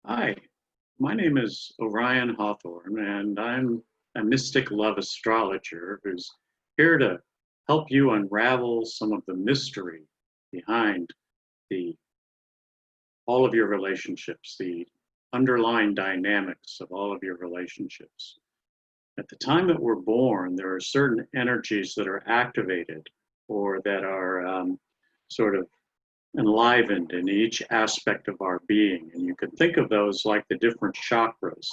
Hi, my name is Orion Hawthorne, and I'm a mystic love astrologer who's here to help you unravel some of the mystery behind the all of your relationships, the underlying dynamics of all of your relationships. At the time that we're born, there are certain energies that are activated or that are sort of enlivened in each aspect of our being. And you can think of those like the different chakras,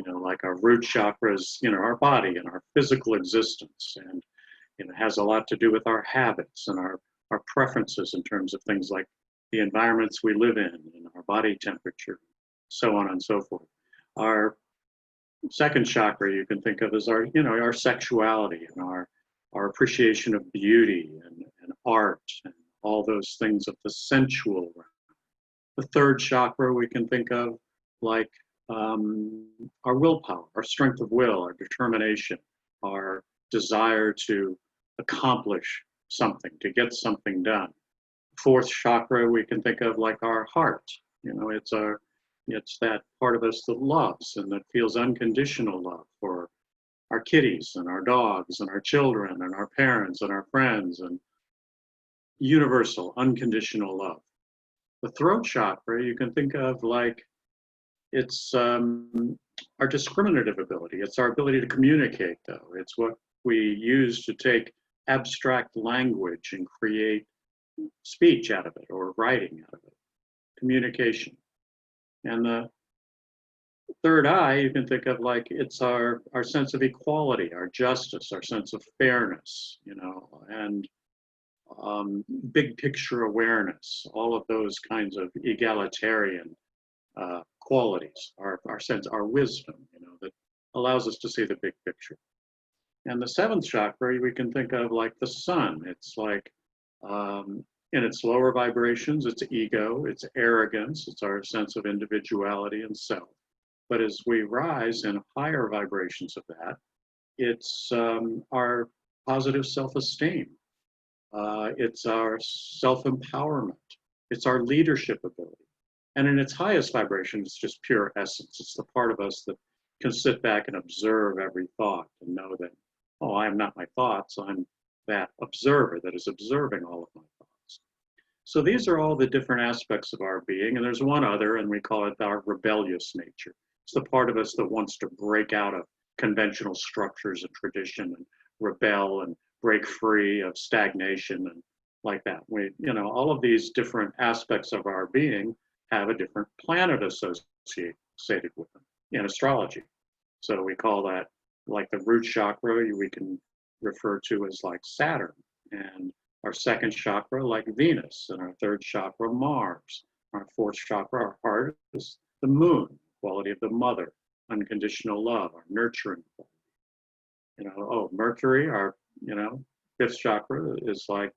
like our root chakras, our body and our physical existence. And it has a lot to do with our habits and our preferences in terms of things like the environments we live in and our body temperature, so on and so forth. Our second chakra you can think of as our sexuality and our appreciation of beauty and art and all those things of the sensual realm. The third chakra we can think of like our willpower, our strength of will, our determination, our desire to accomplish something, to get something done. Fourth chakra we can think of like our heart. It's that part of us that loves and that feels unconditional love for our kitties and our dogs and our children and our parents and our friends and universal, unconditional love. The throat chakra you can think of like it's our discriminative ability. It's our ability to communicate, though. It's what we use to take abstract language and create speech out of it or writing out of it. Communication. And the third eye you can think of like it's our sense of equality, our justice, our sense of fairness, and big picture awareness, all of those kinds of egalitarian qualities, our sense, our wisdom, that allows us to see the big picture. And the seventh chakra we can think of like the sun. It's like in its lower vibrations, it's ego, it's arrogance, it's our sense of individuality and self. But as we rise in higher vibrations of that, it's our positive self-esteem. It's our self-empowerment. It's our leadership ability. And in its highest vibration, it's just pure essence. It's the part of us that can sit back and observe every thought and know that, oh, I'm not my thoughts. I'm that observer that is observing all of my thoughts. So these are all the different aspects of our being. And there's one other, and we call it our rebellious nature. It's the part of us that wants to break out of conventional structures and tradition and rebel and break free of stagnation and like that. All of these different aspects of our being have a different planet associated with them in astrology. So we call that like the root chakra, we can refer to as like Saturn, and our second chakra like Venus, and our third chakra Mars. Our fourth chakra, our heart, is the moon, quality of the mother, unconditional love, our nurturing quality. Mercury, our fifth chakra is like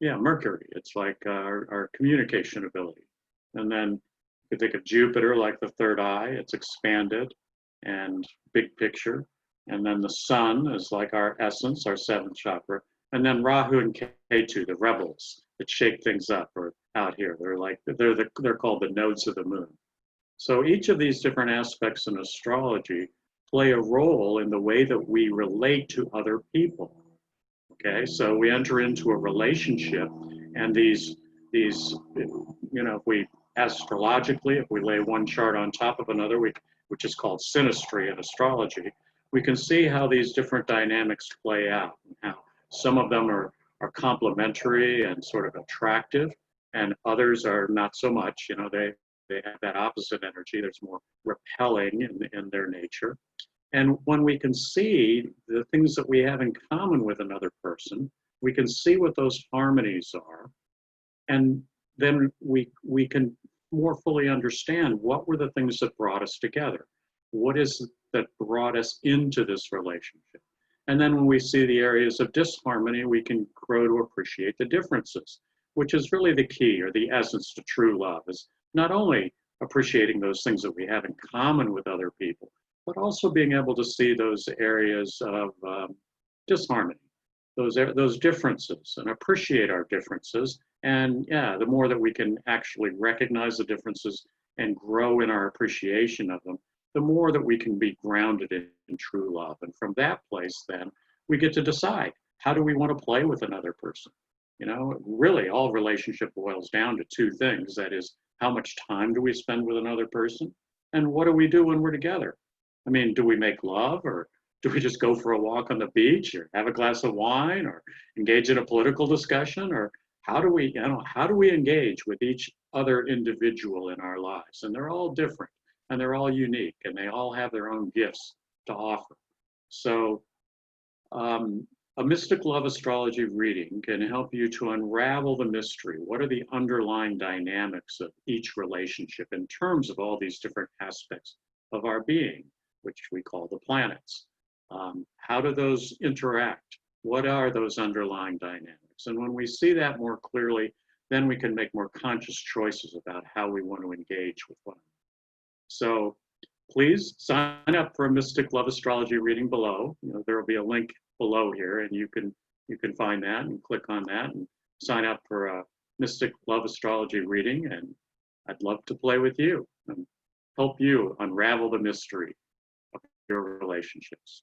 Mercury. It's like our communication ability. And then you think of Jupiter like the third eye. It's expanded and big picture. And then the sun is like our essence, our seventh chakra. And then Rahu and Ketu, the rebels that shake things up, are out here. They're called the nodes of the moon. So each of these different aspects in astrology play a role in the way that we relate to other people. Okay, so we enter into a relationship, and if we astrologically, if we lay one chart on top of another, which is called synastry in astrology, we can see how these different dynamics play out, and how some of them are complementary and sort of attractive, and others are not so much. They have that opposite energy. There's more repelling in their nature. And when we can see the things that we have in common with another person, we can see what those harmonies are. And then we can more fully understand what were the things that brought us together. What is it that brought us into this relationship? And then when we see the areas of disharmony, we can grow to appreciate the differences, which is really the key or the essence to true love, is not only appreciating those things that we have in common with other people, but also being able to see those areas of disharmony, those differences, and appreciate our differences. And the more that we can actually recognize the differences and grow in our appreciation of them, the more that we can be grounded in true love. And from that place, then we get to decide, how do we want to play with another person? You know, really, all relationship boils down to two things. That is, how much time do we spend with another person? And what do we do when we're together? I mean, do we make love, or do we just go for a walk on the beach, or have a glass of wine, or engage in a political discussion? Or how do we engage with each other individual in our lives? And they're all different, and they're all unique, and they all have their own gifts to offer. So a mystic love astrology reading can help you to unravel the mystery. What are the underlying dynamics of each relationship in terms of all these different aspects of our being, which we call the planets? How do those interact? What are those underlying dynamics? And when we see that more clearly, then we can make more conscious choices about how we want to engage with one another. So please sign up for a Mystic Love Astrology reading below. You know, there will be a link below here, and you can find that and click on that and sign up for a Mystic Love Astrology reading. And I'd love to play with you and help you unravel the mystery of your relationships.